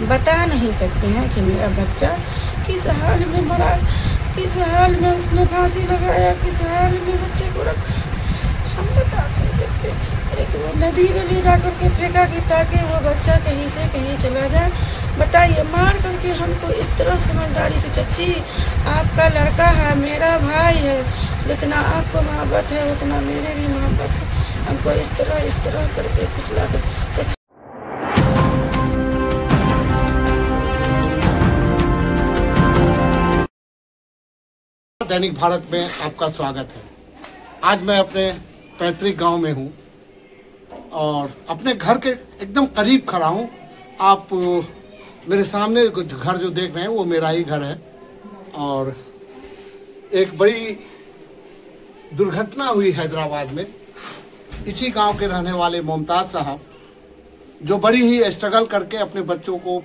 बता नहीं सकते हैं कि मेरा बच्चा किस हाल में मरा, किस हाल में उसने फांसी लगाया, किस हाल में बच्चे को रखा, हम बता नहीं सकते। एक वो नदी में ले जा करके फेंका कि ताकि वो बच्चा कहीं से कहीं चला जाए। बताइए, मार करके हमको इस तरह समझदारी से, चच्ची आपका लड़का है, मेरा भाई है, जितना आपको मोहब्बत है उतना मेरे भी मोहब्बत है, हमको इस तरह करके फुसला कर चच्ची। दैनिक भारत में आपका स्वागत है। आज मैं अपने पैतृक गांव में हूं और अपने घर के एकदम करीब खड़ा हूं। आप मेरे सामने घर जो देख रहे हैं वो मेरा ही घर है और एक बड़ी दुर्घटना हुई हैदराबाद में। इसी गांव के रहने वाले मुमताज साहब जो बड़ी ही स्ट्रगल करके अपने बच्चों को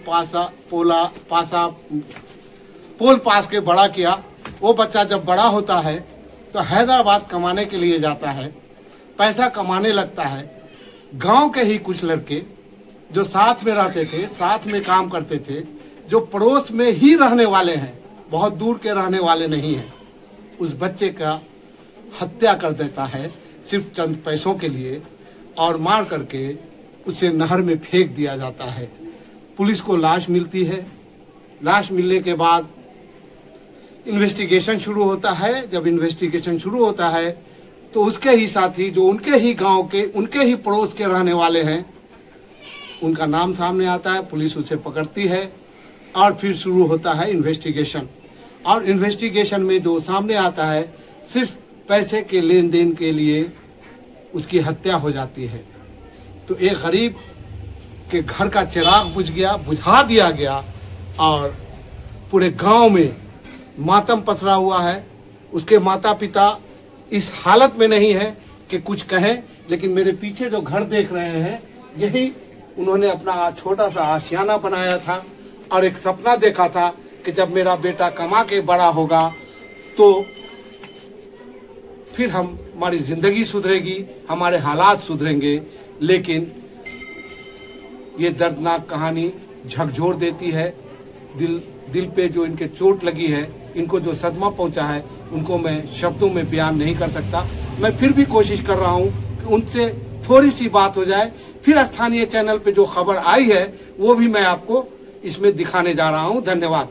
पोल पास के बड़ा किया। वो बच्चा जब बड़ा होता है तो हैदराबाद कमाने के लिए जाता है, पैसा कमाने लगता है। गांव के ही कुछ लड़के जो साथ में रहते थे, साथ में काम करते थे, जो पड़ोस में ही रहने वाले हैं, बहुत दूर के रहने वाले नहीं हैं, उस बच्चे का हत्या कर देता है सिर्फ चंद पैसों के लिए और मार करके उसे नहर में फेंक दिया जाता है। पुलिस को लाश मिलती है। लाश मिलने के बाद इन्वेस्टिगेशन शुरू होता है। जब इन्वेस्टिगेशन शुरू होता है तो उसके ही साथी जो उनके ही गांव के, उनके ही पड़ोस के रहने वाले हैं, उनका नाम सामने आता है। पुलिस उसे पकड़ती है और फिर शुरू होता है इन्वेस्टिगेशन। और इन्वेस्टिगेशन में जो सामने आता है, सिर्फ पैसे के लेन देन के लिए उसकी हत्या हो जाती है। तो एक गरीब के घर का चिराग बुझा दिया गया और पूरे गांव में मातम पसरा हुआ है। उसके माता पिता इस हालत में नहीं है कि कुछ कहें, लेकिन मेरे पीछे जो घर देख रहे हैं, यही उन्होंने अपना छोटा सा आशियाना बनाया था और एक सपना देखा था कि जब मेरा बेटा कमा के बड़ा होगा तो फिर हमारी जिंदगी सुधरेगी, हमारे हालात सुधरेंगे। लेकिन ये दर्दनाक कहानी झकझोर देती है। दिल पे जो इनके चोट लगी है, इनको जो सदमा पहुंचा है, उनको मैं शब्दों में बयान नहीं कर सकता। मैं फिर भी कोशिश कर रहा हूं कि उनसे थोड़ी सी बात हो जाए। फिर स्थानीय चैनल पे जो खबर आई है वो भी मैं आपको इसमें दिखाने जा रहा हूं। धन्यवाद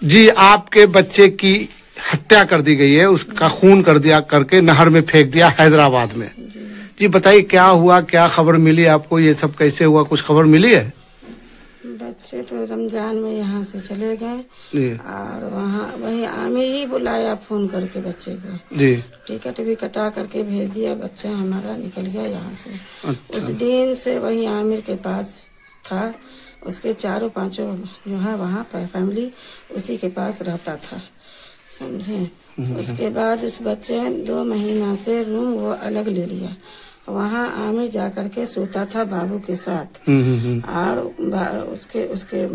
जी। आपके बच्चे की हत्या कर दी गई है, उसका खून कर दिया करके नहर में फेंक दिया हैदराबाद में। जी बताइए, क्या हुआ, क्या खबर मिली आपको, ये सब कैसे हुआ, कुछ खबर मिली है? बच्चे तो रमजान में यहाँ से चले गए और वहीं आमिर ही बुलाया फोन करके बच्चे को जी। टिकट भी कटा करके भेज दिया, बच्चा हमारा निकल गया यहाँ से। अच्छा। उस दिन से वही आमिर के पास था, उसके चारों पांचों जो है वहाँ पर फैमिली उसी के पास रहता था, समझे। उसके बाद उस बच्चे 2 महीना से रूम वो अलग ले लिया। वहाँ आमिर जा करके सोता था बाबू के साथ और उसके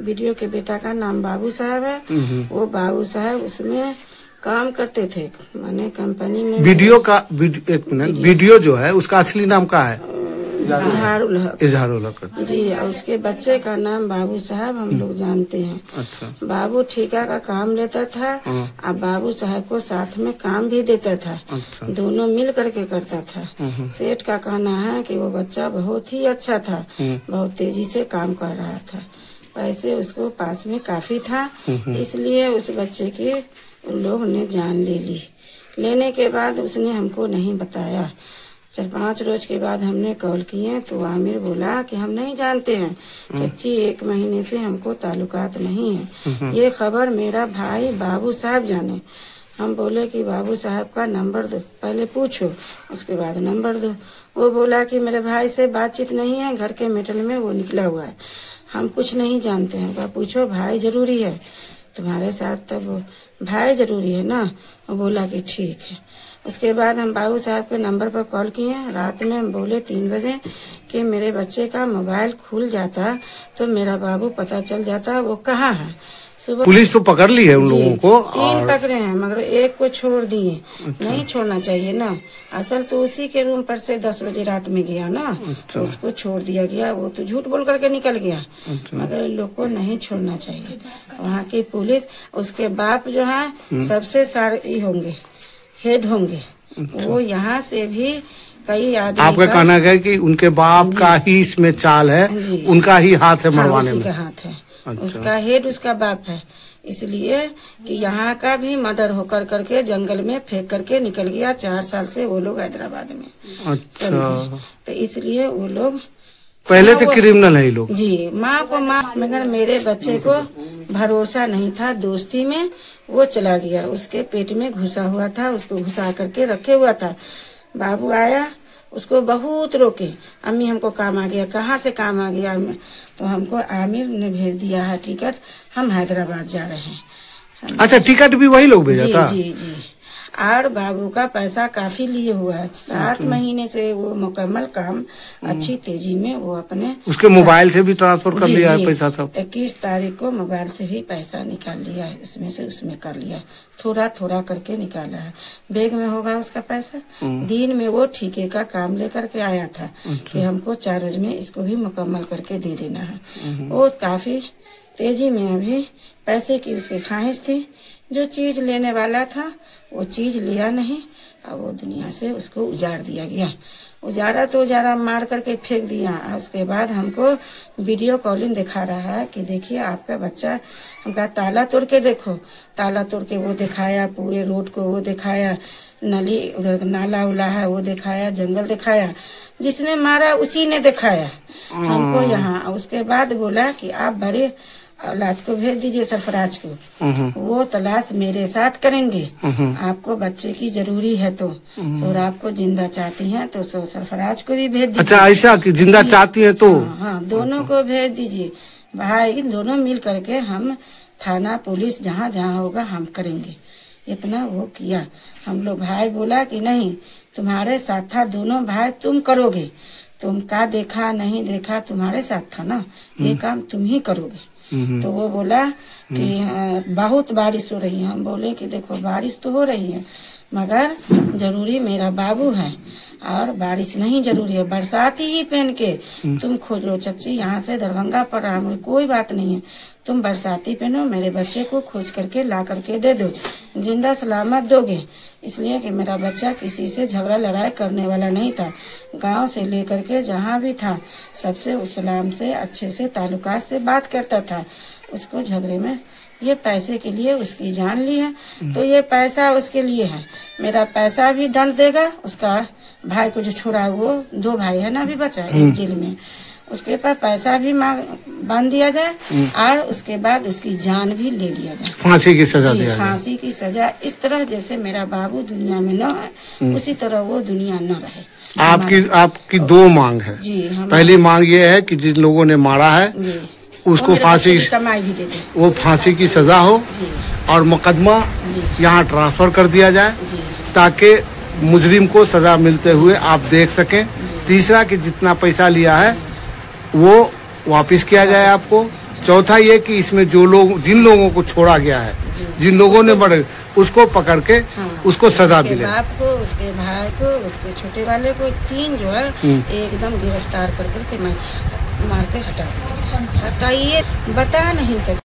वीडियो के बेटा का नाम बाबू साहब है। वो बाबू साहब उसमें काम करते थे, माने कंपनी में। वीडियो जो है उसका असली नाम क्या है? इजहारुल हक जी। और उसके बच्चे का नाम बाबू साहब हम लोग जानते हैं। अच्छा। बाबू ठेका का काम लेता था और बाबू साहब को साथ में काम भी देता था। अच्छा। दोनों मिल करके करता था। सेठ का कहना है कि वो बच्चा बहुत ही अच्छा था, बहुत तेजी से काम कर रहा था, पैसे उसको पास में काफी था, इसलिए उस बच्चे की उन लोग ने जान ले ली। लेने के बाद उसने हमको नहीं बताया। 4-5 रोज के बाद हमने कॉल किए तो आमिर बोला कि हम नहीं जानते हैं चच्ची, 1 महीने से हमको ताल्लुकात नहीं है, ये खबर मेरा भाई बाबू साहब जाने। हम बोले कि बाबू साहब का नंबर दो, पहले पूछो उसके बाद नंबर दो। वो बोला कि मेरे भाई से बातचीत नहीं है, घर के मेटल में वो निकला हुआ है, हम कुछ नहीं जानते हैं। पूछो, भाई जरूरी है तुम्हारे साथ, तब भाई जरूरी है ना। वो बोला कि ठीक है। उसके बाद हम बाबू साहब के नंबर पर कॉल किए। रात में हम बोले 3 बजे कि मेरे बच्चे का मोबाइल खुल जाता तो मेरा बाबू पता चल जाता वो कहाँ है। सुबह पुलिस तो पकड़ ली है उन लोगों को, 3 पकड़े हैं मगर एक को छोड़ दिए। नहीं छोड़ना चाहिए ना, असल तो उसी के रूम पर से 10 बजे रात में गया ना, तो उसको छोड़ दिया गया। वो तो झूठ बोल करके निकल गया, मगर इन लोग को नहीं छोड़ना चाहिए। वहाँ की पुलिस, उसके बाप जो है सबसे सारे होंगे, हेड होंगे। वो यहाँ से भी कई आदमी, आपका कहना है कि उनके बाप का ही इसमें चाल है, उनका ही हाथ है मरवाने में। का हाथ है, उसका हेड उसका बाप है। इसलिए कि यहाँ का भी मर्डर होकर करके जंगल में फेंक करके निकल गया। 4 साल से वो लोग हैदराबाद में। अच्छा, तो इसलिए वो लोग पहले से क्रिमिनल है ये लोग। जी, माँ को मगर मेरे बच्चे को भरोसा नहीं था, दोस्ती में वो चला गया। उसके पेट में घुसा हुआ था, उसको घुसा करके रखे हुआ था। बाबू आया, उसको बहुत रोके, अम्मी हमको काम आ गया। कहाँ से काम आ गया? तो हमको आमिर ने भेज दिया है टिकट, हम हैदराबाद जा रहे हैं। अच्छा, टिकट भी वही लोग भेजा था? जी जी। और बाबू का पैसा काफी लिए हुआ है। 7 महीने से वो मुकम्मल काम अच्छी तेजी में वो अपने उसके मोबाइल से भी ट्रांसफर कर लिया है पैसा सब। 21 तारीख को मोबाइल से भी पैसा निकाल लिया है, इसमें से उसमें कर लिया, थोड़ा थोड़ा करके निकाला है। बैग में होगा उसका पैसा। दिन में वो ठीके का काम लेकर के आया था कि हमको 4 रोज में इसको भी मुकम्मल करके दे देना है। वो काफी तेजी में अभी पैसे की उसकी ख्वाहिश थी। जो चीज लेने वाला था वो चीज लिया नहीं, और वो दुनिया से उसको उजाड़ दिया गया। उजाड़ा तो उजाड़ा, मार करके फेंक दिया। और उसके बाद हमको वीडियो कॉलिंग दिखा रहा है कि देखिए आपका बच्चा, हमका ताला तोड़ के देखो। ताला तोड़ के वो दिखाया, पूरे रोड को वो दिखाया, नली उधर नाला उला है वो दिखाया, जंगल दिखाया। जिसने मारा उसी ने दिखाया हमको यहाँ। उसके बाद बोला कि आप बड़े औलाद को भेज दीजिए, सरफराज को, वो तलाश मेरे साथ करेंगे। आपको बच्चे की जरूरी है तो सर आपको जिंदा चाहती हैं तो सरफराज को भी भेज दीजिए। अच्छा, ऐसा कि जिंदा चाहती है तो? हाँ, दोनों को भेज दीजिए भाई, दोनों मिल करके हम थाना पुलिस जहाँ जहाँ होगा हम करेंगे। इतना वो किया। हम लोग भाई बोला कि नहीं, तुम्हारे साथ था दोनों भाई, तुम करोगे। तुम का देखा नहीं देखा, तुम्हारे साथ था ना, ये काम तुम ही करोगे। तो वो बोला कि बहुत बारिश हो रही है। हम बोले कि देखो बारिश तो हो रही है मगर जरूरी मेरा बाबू है, और बारिश नहीं जरूरी है, बरसाती ही पहन के तुम खोजो। चाची यहाँ से दरभंगा पर रहा, मुझे कोई बात नहीं है, तुम बरसाती पहनो, मेरे बच्चे को खोज करके ला करके दे दो, जिंदा सलामत दोगे। इसलिए कि मेरा बच्चा किसी से झगड़ा लड़ाई करने वाला नहीं था। गांव से लेकर के जहाँ भी था सबसे सलाम से अच्छे से ताल्लुकात से बात करता था। उसको झगड़े में ये पैसे के लिए उसकी जान ली है, तो ये पैसा उसके लिए है। मेरा पैसा भी दंड देगा। उसका भाई को जो छोड़ा, वो 2 भाई है ना, अभी बचा एक जेल में, उसके पर पैसा भी बांध दिया जाए और उसके बाद उसकी जान भी ले लिया जाए, फांसी की सजा दिया जाए। फांसी की सजा। इस तरह जैसे मेरा बाबू दुनिया में न है, उसी तरह वो दुनिया न रहे। आपकी 2 मांग है जी। पहली मांग ये है कि जिन लोगों ने मारा है उसको फांसी, कमाई भी दे दे, वो फांसी की सजा हो और मुकदमा यहाँ ट्रांसफर कर दिया जाए ताकि मुजरिम को सजा मिलते हुए आप देख सकें। तीसरा कि जितना पैसा लिया है वो वापस किया जाए आपको। चौथा ये कि इसमें जिन लोगों को छोड़ा गया है, जिन लोगों ने बड़े, उसको पकड़ के उसको सजा मिले। बाप को, उसके भाई को, उसके छोटे वाले को, 3 जो है एकदम गिरफ्तार कर करके मार के हटाइए, बता नहीं सकते।